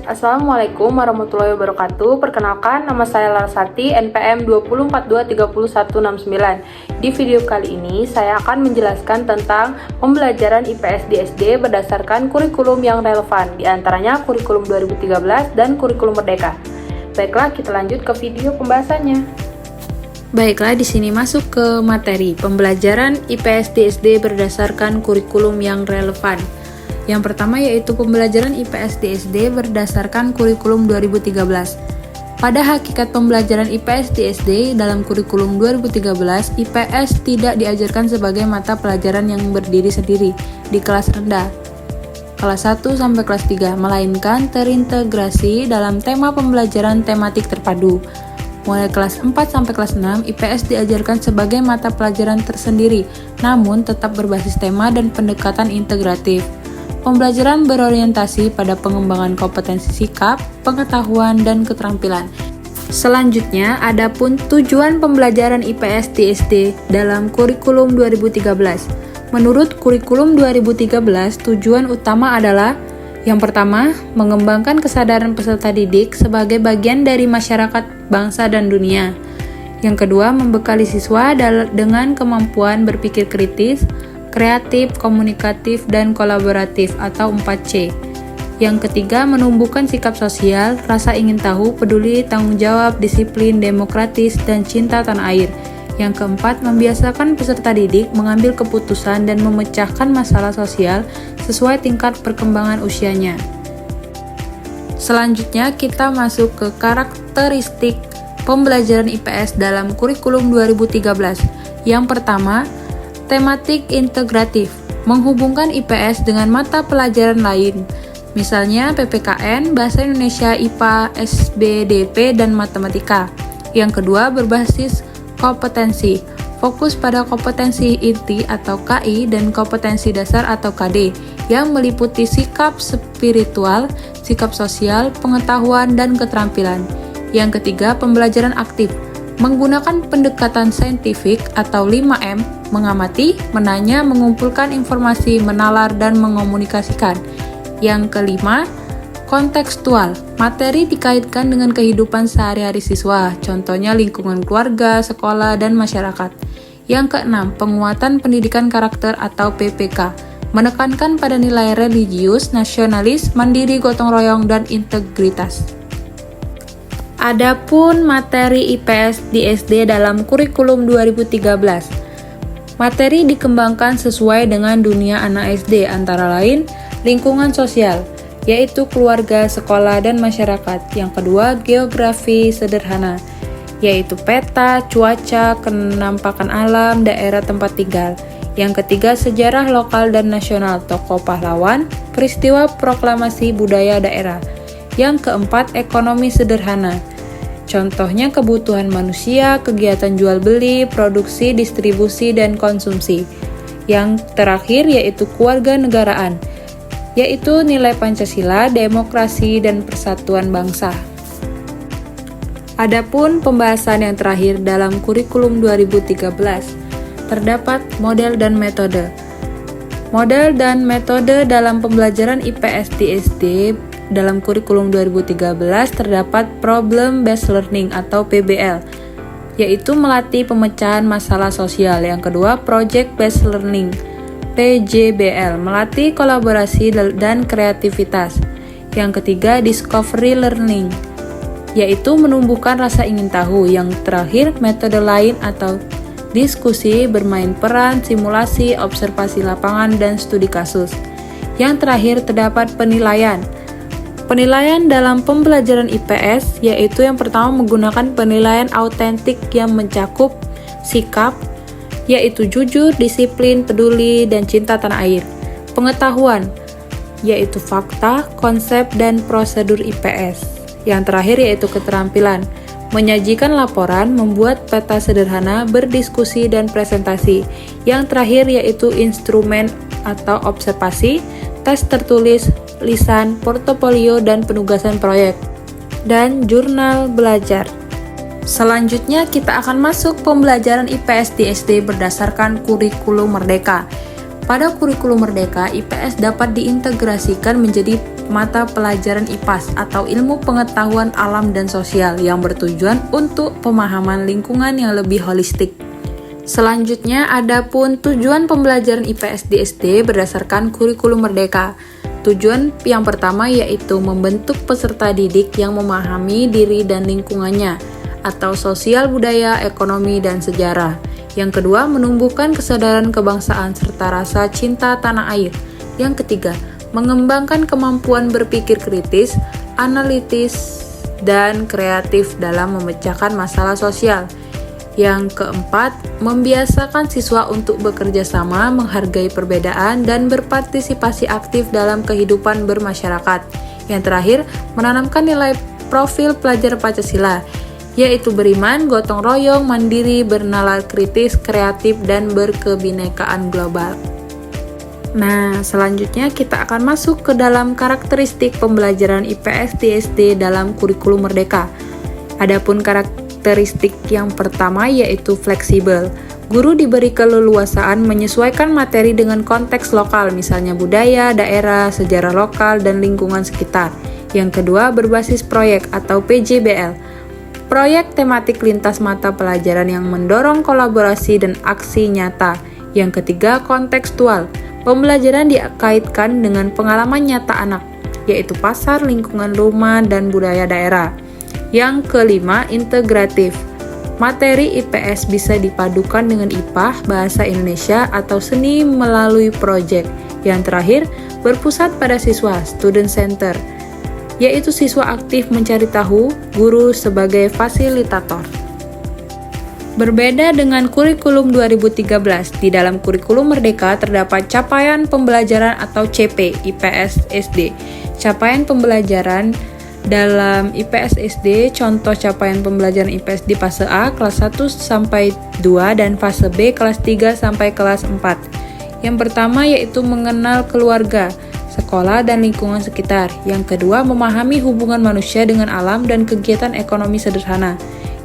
Assalamualaikum warahmatullahi wabarakatuh. Perkenalkan, nama saya Larsati, NPM 20423169. Di video kali ini, saya akan menjelaskan tentang pembelajaran IPS di SD berdasarkan kurikulum yang relevan, di antaranya kurikulum 2013 dan kurikulum Merdeka. Baiklah, kita lanjut ke video pembahasannya. Baiklah, di sini masuk ke materi pembelajaran IPS di SD berdasarkan kurikulum yang relevan. Yang pertama yaitu pembelajaran IPS di SD berdasarkan kurikulum 2013. Pada hakikat pembelajaran IPS di SD dalam kurikulum 2013, IPS tidak diajarkan sebagai mata pelajaran yang berdiri sendiri di kelas rendah, kelas 1 sampai kelas 3, melainkan terintegrasi dalam tema pembelajaran tematik terpadu. Mulai kelas 4 sampai kelas 6, IPS diajarkan sebagai mata pelajaran tersendiri, namun tetap berbasis tema dan pendekatan integratif. Pembelajaran berorientasi pada pengembangan kompetensi sikap, pengetahuan, dan keterampilan. Selanjutnya, adapun tujuan pembelajaran IPS di SD dalam kurikulum 2013. Menurut kurikulum 2013, tujuan utama adalah yang pertama, mengembangkan kesadaran peserta didik sebagai bagian dari masyarakat, bangsa, dan dunia. Yang kedua, membekali siswa dengan kemampuan berpikir kritis, kreatif, komunikatif, dan kolaboratif atau 4C. Yang ketiga, menumbuhkan sikap sosial, rasa ingin tahu, peduli, tanggung jawab, disiplin, demokratis, dan cinta tanah air. Yang keempat, membiasakan peserta didik mengambil keputusan dan memecahkan masalah sosial sesuai tingkat perkembangan usianya. Selanjutnya, kita masuk ke karakteristik pembelajaran IPS dalam kurikulum 2013. Yang pertama, tematik integratif, menghubungkan IPS dengan mata pelajaran lain, misalnya PPKN, Bahasa Indonesia, IPA, SBDP, dan Matematika. Yang kedua, berbasis kompetensi, fokus pada kompetensi inti atau KI dan kompetensi dasar atau KD, yang meliputi sikap spiritual, sikap sosial, pengetahuan, dan keterampilan. Yang ketiga, pembelajaran aktif, menggunakan pendekatan saintifik atau 5M, mengamati, menanya, mengumpulkan informasi, menalar, dan mengomunikasikan. Yang kelima, kontekstual, materi dikaitkan dengan kehidupan sehari-hari siswa, contohnya lingkungan keluarga, sekolah, dan masyarakat. Yang keenam, penguatan pendidikan karakter atau PPK, menekankan pada nilai religius, nasionalis, mandiri, gotong royong, dan integritas. Adapun materi IPS di SD dalam kurikulum 2013. Materi dikembangkan sesuai dengan dunia anak SD, antara lain lingkungan sosial, yaitu keluarga, sekolah, dan masyarakat. Yang kedua, geografi sederhana, yaitu peta, cuaca, kenampakan alam, daerah tempat tinggal. Yang ketiga, sejarah lokal dan nasional, tokoh pahlawan, peristiwa proklamasi budaya daerah. Yang keempat, ekonomi sederhana, contohnya kebutuhan manusia, kegiatan jual beli, produksi, distribusi, dan konsumsi. Yang terakhir yaitu kewarganegaraan, yaitu nilai Pancasila, demokrasi, dan persatuan bangsa. Adapun pembahasan yang terakhir dalam kurikulum 2013, terdapat model dan metode. Model dan metode dalam pembelajaran IPS di SD dalam kurikulum 2013 terdapat Problem Based Learning atau PBL, yaitu melatih pemecahan masalah sosial. Yang kedua, Project Based Learning, PJBL, melatih kolaborasi dan kreativitas. Yang ketiga, Discovery Learning, yaitu menumbuhkan rasa ingin tahu. Yang terakhir, metode lain atau diskusi, bermain peran, simulasi, observasi lapangan, dan studi kasus. Yang terakhir, terdapat penilaian. Penilaian dalam pembelajaran IPS yaitu yang pertama menggunakan penilaian autentik yang mencakup sikap, yaitu jujur, disiplin, peduli, dan cinta tanah air. Pengetahuan, yaitu fakta, konsep, dan prosedur IPS. Yang terakhir yaitu keterampilan, menyajikan laporan, membuat peta sederhana, berdiskusi, dan presentasi. Yang terakhir yaitu instrumen atau observasi, tes tertulis, lisan, portofolio, dan penugasan proyek, dan jurnal belajar. Selanjutnya kita akan masuk pembelajaran IPS di SD berdasarkan kurikulum Merdeka. Pada kurikulum Merdeka, IPS dapat diintegrasikan menjadi mata pelajaran IPAS atau Ilmu Pengetahuan Alam dan Sosial yang bertujuan untuk pemahaman lingkungan yang lebih holistik. Selanjutnya, adapun tujuan pembelajaran IPS di SD berdasarkan kurikulum merdeka. Tujuan yang pertama yaitu membentuk peserta didik yang memahami diri dan lingkungannya, atau sosial, budaya, ekonomi, dan sejarah. Yang kedua, menumbuhkan kesadaran kebangsaan serta rasa cinta tanah air. Yang ketiga, mengembangkan kemampuan berpikir kritis, analitis, dan kreatif dalam memecahkan masalah sosial. Yang keempat, membiasakan siswa untuk bekerja sama, menghargai perbedaan, dan berpartisipasi aktif dalam kehidupan bermasyarakat. Yang terakhir, menanamkan nilai profil pelajar Pancasila, yaitu beriman, gotong royong, mandiri, bernalar kritis, kreatif, dan berkebinekaan global. Nah, selanjutnya kita akan masuk ke dalam karakteristik pembelajaran IPS di SD dalam kurikulum merdeka. Adapun karakteristik yang pertama yaitu fleksibel. Guru diberi keleluasaan menyesuaikan materi dengan konteks lokal, misalnya budaya, daerah, sejarah lokal, dan lingkungan sekitar. Yang kedua, berbasis proyek atau PJBL. Proyek tematik lintas mata pelajaran yang mendorong kolaborasi dan aksi nyata. Yang ketiga, kontekstual. Pembelajaran dikaitkan dengan pengalaman nyata anak, yaitu pasar, lingkungan rumah, dan budaya daerah. Yang kelima, integratif. Materi IPS bisa dipadukan dengan IPA, bahasa Indonesia, atau seni melalui proyek. Yang terakhir, berpusat pada siswa, student center, yaitu siswa aktif mencari tahu, guru sebagai fasilitator. Berbeda dengan kurikulum 2013, di dalam kurikulum merdeka terdapat capaian pembelajaran atau CP IPS SD. Capaian pembelajaran dalam IPS SD, contoh capaian pembelajaran IPS di fase A kelas 1 sampai 2 dan fase B kelas 3 sampai kelas 4. Yang pertama yaitu mengenal keluarga, sekolah, dan lingkungan sekitar. Yang kedua, memahami hubungan manusia dengan alam dan kegiatan ekonomi sederhana.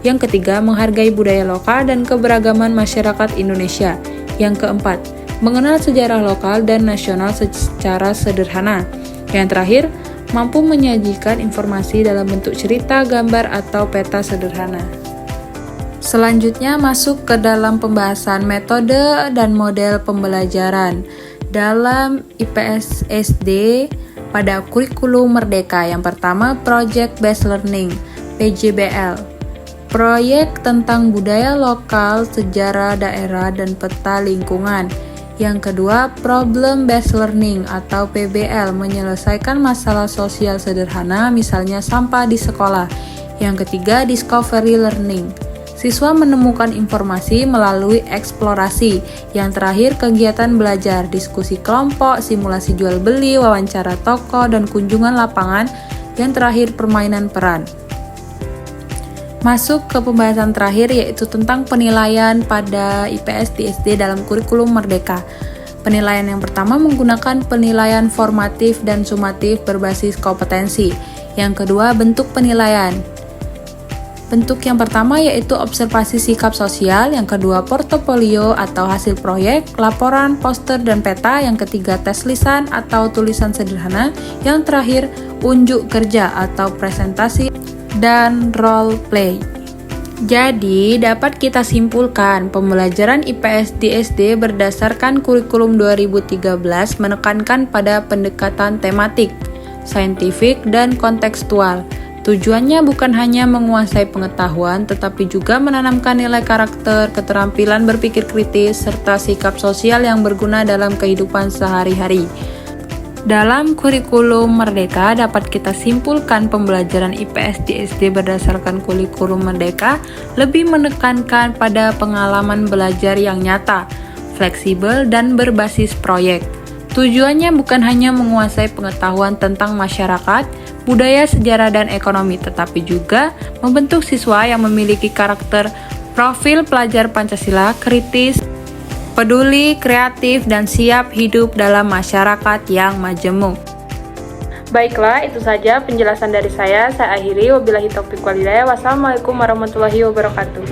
Yang ketiga, menghargai budaya lokal dan keberagaman masyarakat Indonesia. Yang keempat, mengenal sejarah lokal dan nasional secara sederhana. Yang terakhir, mampu menyajikan informasi dalam bentuk cerita, gambar, atau peta sederhana. Selanjutnya masuk ke dalam pembahasan metode dan model pembelajaran dalam IPS SD pada kurikulum merdeka. Yang pertama, Project Based Learning, PJBL. Proyek tentang budaya lokal, sejarah daerah, dan peta lingkungan. Yang kedua, Problem Based Learning atau PBL, menyelesaikan masalah sosial sederhana, misalnya sampah di sekolah. Yang ketiga, Discovery Learning. Siswa menemukan informasi melalui eksplorasi. Yang terakhir, kegiatan belajar, diskusi kelompok, simulasi jual beli, wawancara tokoh, dan kunjungan lapangan. Yang terakhir, permainan peran. Masuk ke pembahasan terakhir yaitu tentang penilaian pada IPS di SD dalam kurikulum merdeka. Penilaian yang pertama menggunakan penilaian formatif dan sumatif berbasis kompetensi. Yang kedua, bentuk penilaian. Bentuk yang pertama yaitu observasi sikap sosial, yang kedua portofolio atau hasil proyek, laporan, poster, dan peta, yang ketiga tes lisan atau tulisan sederhana, yang terakhir unjuk kerja atau presentasi dan role play. Jadi, dapat kita simpulkan pembelajaran IPS di SD berdasarkan kurikulum 2013 menekankan pada pendekatan tematik, saintifik, dan kontekstual. Tujuannya bukan hanya menguasai pengetahuan, tetapi juga menanamkan nilai karakter, keterampilan berpikir kritis, serta sikap sosial yang berguna dalam kehidupan sehari-hari. Dalam kurikulum merdeka dapat kita simpulkan pembelajaran IPS di SD berdasarkan kurikulum merdeka lebih menekankan pada pengalaman belajar yang nyata, fleksibel, dan berbasis proyek. Tujuannya bukan hanya menguasai pengetahuan tentang masyarakat, budaya, sejarah, dan ekonomi, tetapi juga membentuk siswa yang memiliki karakter profil pelajar Pancasila, kritis, peduli, kreatif, dan siap hidup dalam masyarakat yang majemuk. Baiklah, itu saja penjelasan dari saya. Saya akhiri. Wabillahi taufiq wal hidayah. Wassalamualaikum warahmatullahi wabarakatuh.